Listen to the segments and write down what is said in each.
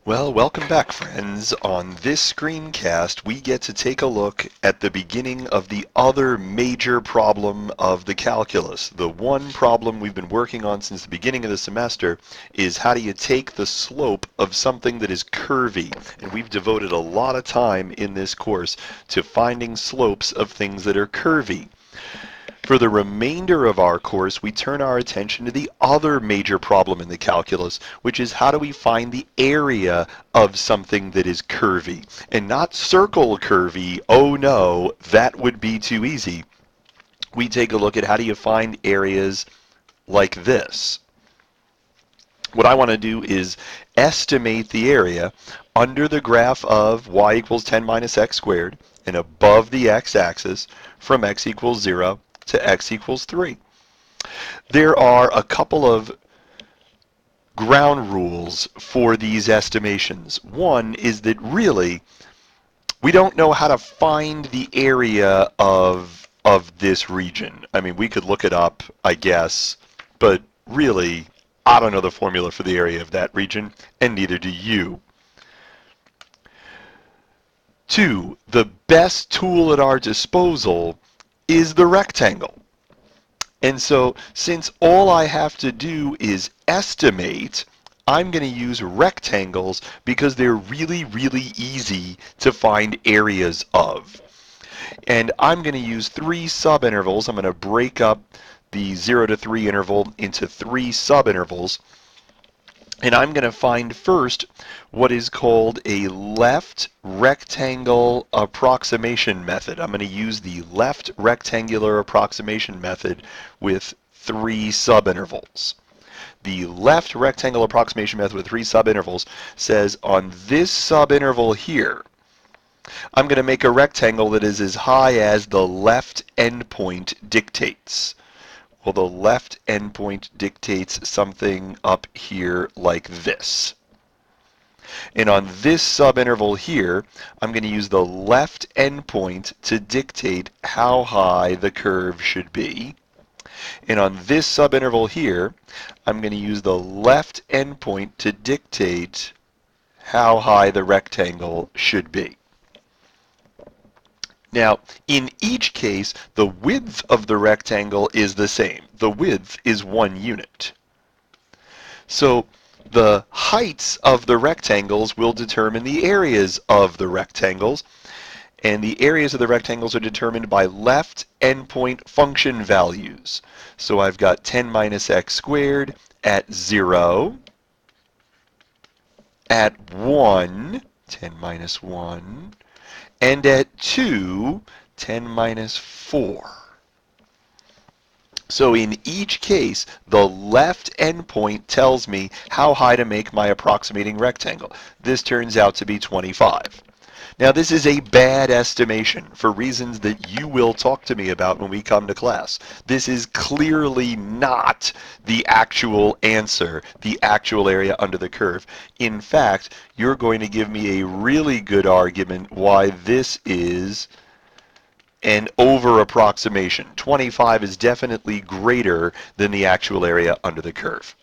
Well, welcome back, friends. On this screencast, we get to take a look at the beginning of the other major problem of the calculus. The one problem we've been working on since the beginning of the semester is how do you take the slope of something that is curvy? And we've devoted a lot of time in this course to finding slopes of things that are curvy. For the remainder of our course, we turn our attention to the other major problem in the calculus, which is how do we find the area of something that is curvy? And not circle curvy, oh no, that would be too easy. We take a look at how do you find areas like this. What I want to do is estimate the area under the graph of y equals 10 minus x squared and above the x-axis from x equals 0 to x equals 3. There are a couple of ground rules for these estimations. One is that really we don't know how to find the area of this region. I mean, we could look it up, I guess, but really I don't know the formula for the area of that region, and neither do you. Two, the best tool at our disposal is the rectangle. And so, since all I have to do is estimate, I'm going to use rectangles because they're really, really easy to find areas of. And I'm going to use 3 subintervals. I'm going to break up the 0 to 3 interval into 3 subintervals. And I'm going to find first what is called a left rectangle approximation method. I'm going to use the left rectangular approximation method with 3 subintervals. The left rectangle approximation method with 3 subintervals says on this subinterval here, I'm going to make a rectangle that is as high as the left endpoint dictates. Well, the left endpoint dictates something up here like this. And on this subinterval here, I'm going to use the left endpoint to dictate how high the curve should be. And on this subinterval here, I'm going to use the left endpoint to dictate how high the rectangle should be. Now, in each case, the width of the rectangle is the same. The width is 1 unit. So the heights of the rectangles will determine the areas of the rectangles, and the areas of the rectangles are determined by left endpoint function values. So I've got 10 minus x squared at 0, at 1, 10 minus 1, and at 2, 10 minus 4. So in each case, the left endpoint tells me how high to make my approximating rectangle. This turns out to be 25. Now this is a bad estimation for reasons that you will talk to me about when we come to class. This is clearly not the actual answer, the actual area under the curve. In fact, you're going to give me a really good argument why this is an over-approximation. 25 is definitely greater than the actual area under the curve.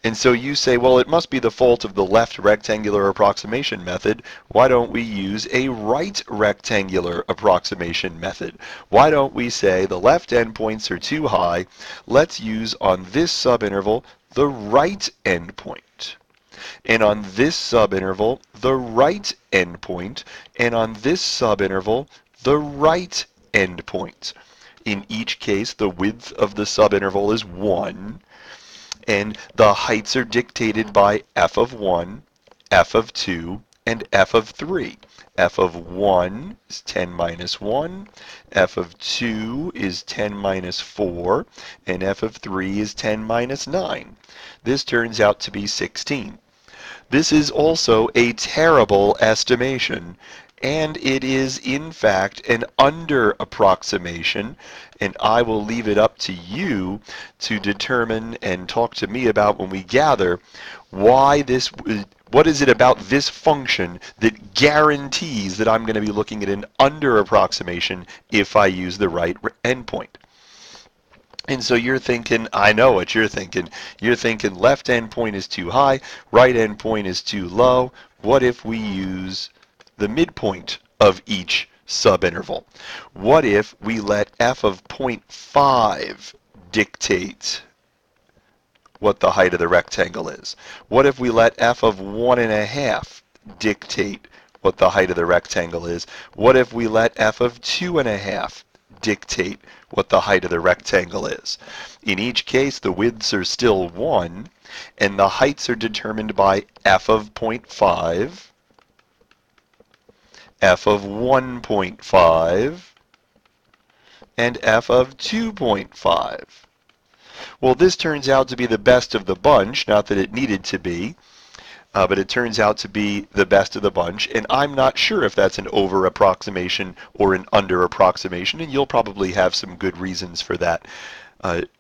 And so you say, well, it must be the fault of the left rectangular approximation method. Why don't we use a right rectangular approximation method? Why don't we say the left endpoints are too high? Let's use on this subinterval the right endpoint. And on this subinterval, the right endpoint. And on this subinterval, the right endpoint. In each case, the width of the subinterval is 1. And the heights are dictated by f of 1, f of 2, and f of 3. f of 1 is 10 minus 1, f of 2 is 10 minus 4, and f of 3 is 10 minus 9. This turns out to be 16. This is also a terrible estimation, and it is in fact an under-approximation, and I will leave it up to you to determine and talk to me about when we gather why this, what is it about this function that guarantees that I'm going to be looking at an under-approximation if I use the right endpoint. And so you're thinking, I know what you're thinking. You're thinking left endpoint is too high, right endpoint is too low. What if we use the midpoint of each subinterval? What if we let f of 0.5 dictate what the height of the rectangle is? What if we let f of 1.5 dictate what the height of the rectangle is? What if we let f of 2.5 dictate what the height of the rectangle is? In each case, the widths are still 1, and the heights are determined by f of 0.5, f of 1.5, and f of 2.5. Well, this turns out to be the best of the bunch, not that it needed to be, but it turns out to be the best of the bunch, and I'm not sure if that's an over approximation or an under approximation, and you'll probably have some good reasons for that.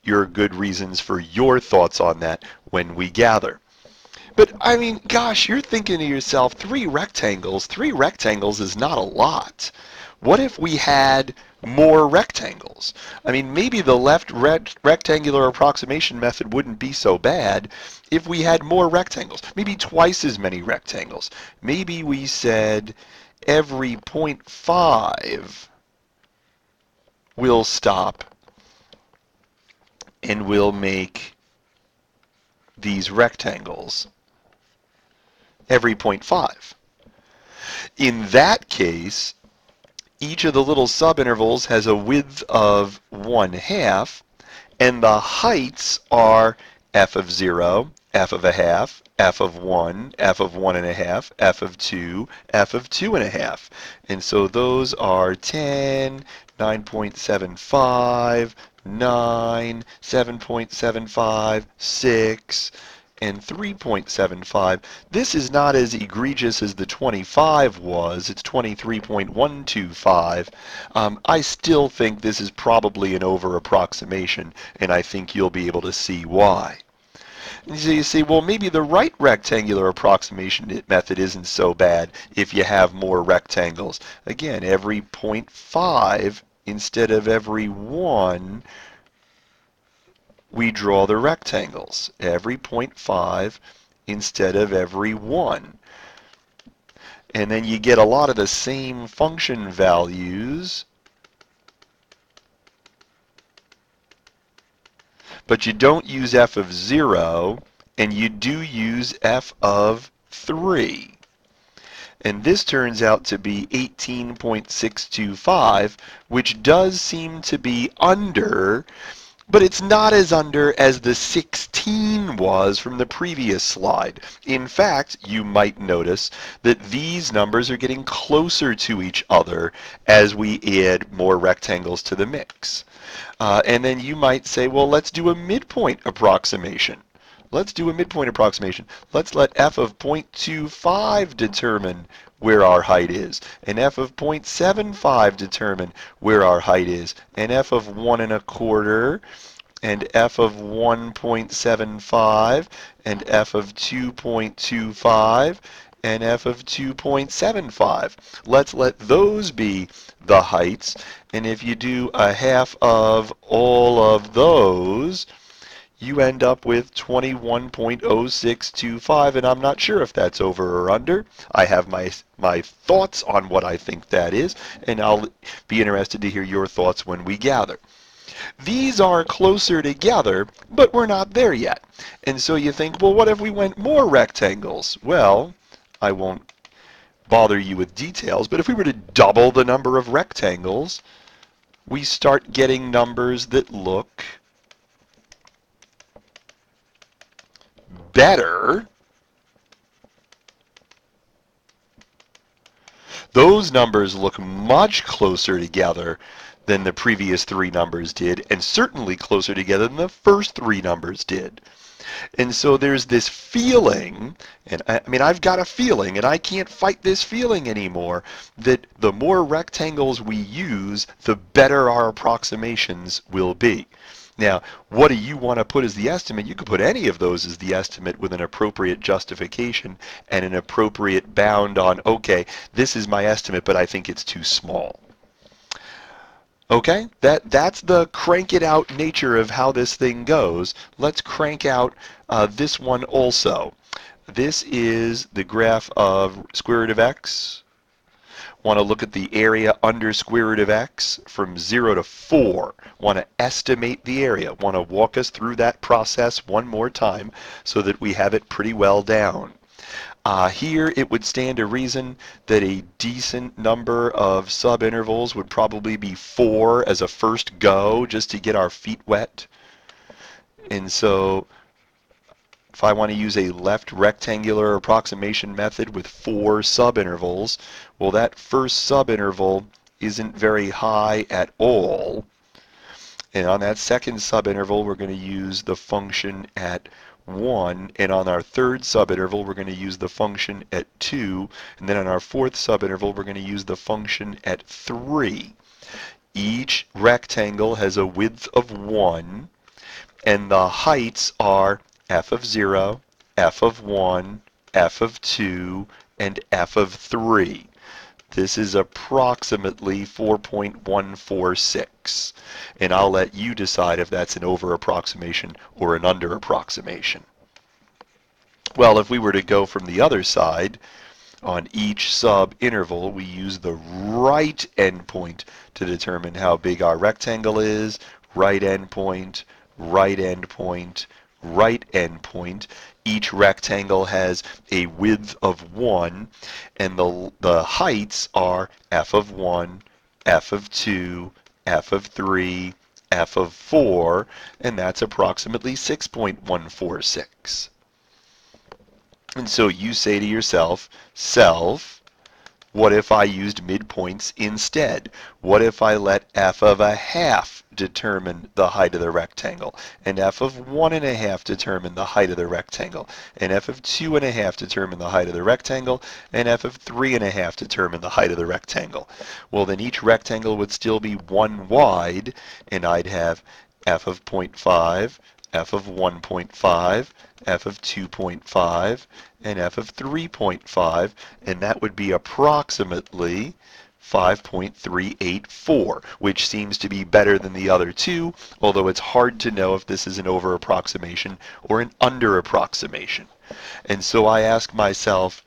Your good reasons for your thoughts on that when we gather. But I mean, gosh, you're thinking to yourself, three rectangles is not a lot. What if we had more rectangles? I mean, maybe the left rectangular approximation method wouldn't be so bad if we had more rectangles, maybe twice as many rectangles. Maybe we said every 0.5 will stop and we'll make these rectangles every 0.5. In that case, each of the little subintervals has a width of 1/2, and the heights are f of 0, f of a half, f of 1, f of 1.5, f of 2, f of 2.5. And so those are 10, 9.75, 9, 7.75, 6, and 3.75. This is not as egregious as the 25 was. It's 23.125. I still think this is probably an over approximation, and I think you'll be able to see why. And so you say, well, maybe the right rectangular approximation method isn't so bad if you have more rectangles. Again, every 0.5 instead of every 1, we draw the rectangles. Every 0.5 instead of every 1. And then you get a lot of the same function values, but you don't use f of 0, and you do use f of 3. And this turns out to be 18.625, which does seem to be under, but it's not as under as the 16 was from the previous slide. In fact, you might notice that these numbers are getting closer to each other as we add more rectangles to the mix. And then you might say, well, let's do a midpoint approximation. Let's do a midpoint approximation. Let's let f of 0.25 determine where our height is, and f of 0.75 determine where our height is, and f of 1.25, and f of 1.75, and f of 2.25, and f of 2.75. Let's let those be the heights, and if you do a half of all of those, you end up with 21.0625, and I'm not sure if that's over or under. I have my thoughts on what I think that is, and I'll be interested to hear your thoughts when we gather. These are closer together, but we're not there yet. And so you think, well, what if we went more rectangles? Well, I won't bother you with details, but if we were to double the number of rectangles, we start getting numbers that look better. Those numbers look much closer together than the previous three numbers did, and certainly closer together than the first three numbers did. And so there's this feeling, and I mean, I've got a feeling, and I can't fight this feeling anymore, that the more rectangles we use, the better our approximations will be. Now, what do you want to put as the estimate? You could put any of those as the estimate with an appropriate justification and an appropriate bound on, okay, this is my estimate, but I think it's too small. Okay, that's the crank it out nature of how this thing goes. Let's crank out this one also. This is the graph of square root of x. Want to look at the area under square root of x from 0 to 4. Want to estimate the area. Want to walk us through that process one more time so that we have it pretty well down. Here it would stand to reason that a decent number of subintervals would probably be 4 as a first go just to get our feet wet. And so if I want to use a left rectangular approximation method with 4 subintervals, well, that first subinterval isn't very high at all. And on that second subinterval, we're going to use the function at 1. And on our third subinterval, we're going to use the function at 2. And then on our fourth subinterval, we're going to use the function at 3. Each rectangle has a width of 1. And the heights are f of 0, f of 1, f of 2, and f of 3. This is approximately 4.146. And I'll let you decide if that's an over approximation or an under approximation. Well, if we were to go from the other side, on each sub-interval, we use the right endpoint to determine how big our rectangle is. Right endpoint, right endpoint, right endpoint. Each rectangle has a width of 1, and the heights are f of 1, f of 2, f of 3, f of 4, and that's approximately 6.146. And so you say to yourself, self, what if I used midpoints instead? What if I let f of a half determine the height of the rectangle, and f of 1.5 determine the height of the rectangle, and f of 2.5 determine the height of the rectangle, and f of 3.5 determine the height of the rectangle? Well, then each rectangle would still be 1 wide, and I'd have f of 0.5, f of 1.5, f of 2.5, and f of 3.5, and that would be approximately 5.384, which seems to be better than the other two, although it's hard to know if this is an over approximation or an under approximation. And so I ask myself,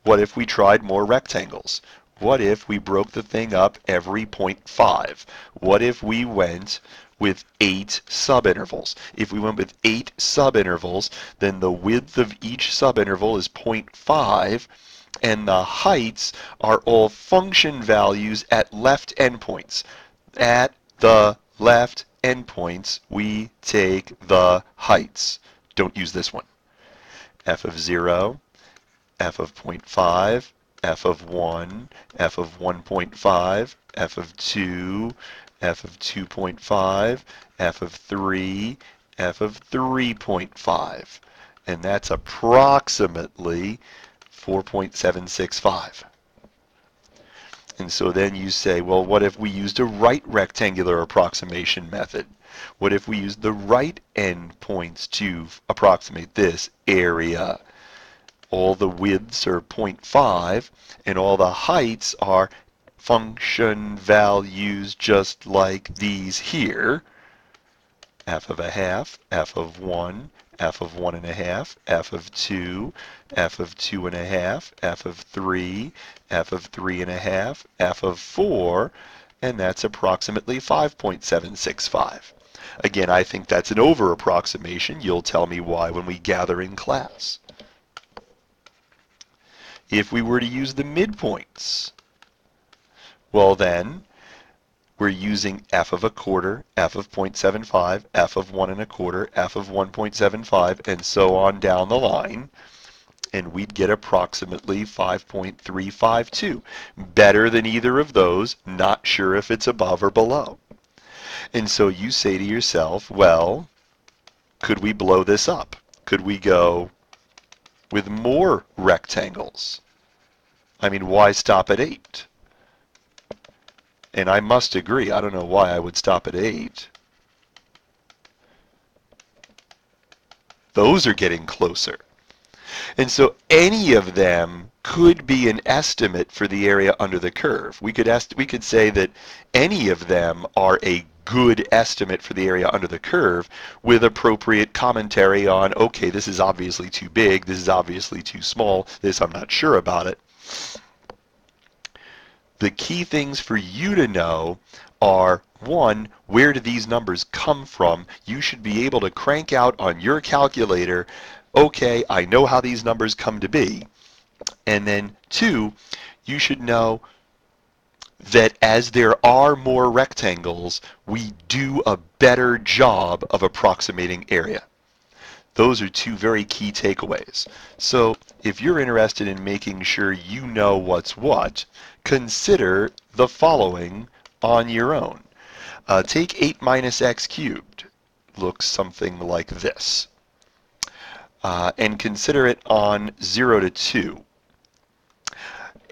what if we tried more rectangles? What if we broke the thing up every 0.5? What if we went with 8 subintervals? If we went with 8 subintervals, then the width of each subinterval is 0.5, and the heights are all function values at left endpoints. At the left endpoints, we take the heights. Don't use this one. F of 0, f of 0.5, f of 1, f of 1.5, f of 2, f of 2.5, f of 3, f of 3.5. And that's approximately 4.765. And so then you say, well, what if we used a right rectangular approximation method? What if we used the right endpoints to approximate this area? All the widths are 0.5, and all the heights are function values just like these here. F of a half, f of 1, f of 1.5, f of 2, f of 2.5, f of 3, f of 3.5, f of 4, and that's approximately 5.765. Again, I think that's an over approximation. You'll tell me why when we gather in class. If we were to use the midpoints, well then, we're using f of a quarter, f of 0.75, f of 1.25, f of 1.75, and so on down the line, and we'd get approximately 5.352. Better than either of those, not sure if it's above or below. And so you say to yourself, well, could we blow this up? Could we go with more rectangles? I mean, why stop at 8? And I must agree, I don't know why I would stop at 8. Those are getting closer. And so any of them could be an estimate for the area under the curve. We could say that any of them are a good estimate for the area under the curve with appropriate commentary on, okay, this is obviously too big, this is obviously too small, this I'm not sure about it. The key things for you to know are, one, where do these numbers come from? You should be able to crank out on your calculator, okay, I know how these numbers come to be. And then two, you should know that as there are more rectangles, we do a better job of approximating area. Those are two very key takeaways. So if you're interested in making sure you know what's what, consider the following on your own. Take 8 minus x cubed. Looks something like this. And consider it on 0 to 2.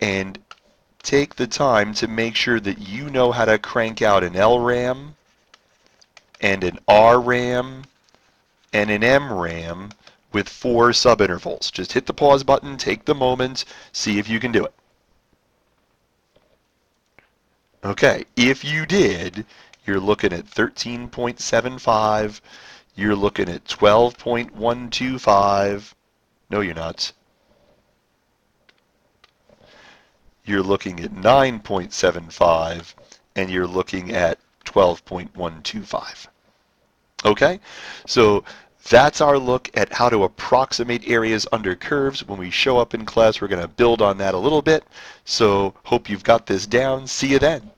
And take the time to make sure that you know how to crank out an LRAM and an RRAM and an MRAM with 4 subintervals. Just hit the pause button, take the moment, see if you can do it. Okay, if you did, you're looking at 13.75, you're looking at 12.125, no you're not. You're looking at 9.75, and you're looking at 12.125. Okay, so that's our look at how to approximate areas under curves. When we show up in class, we're going to build on that a little bit. So hope you've got this down. See you then.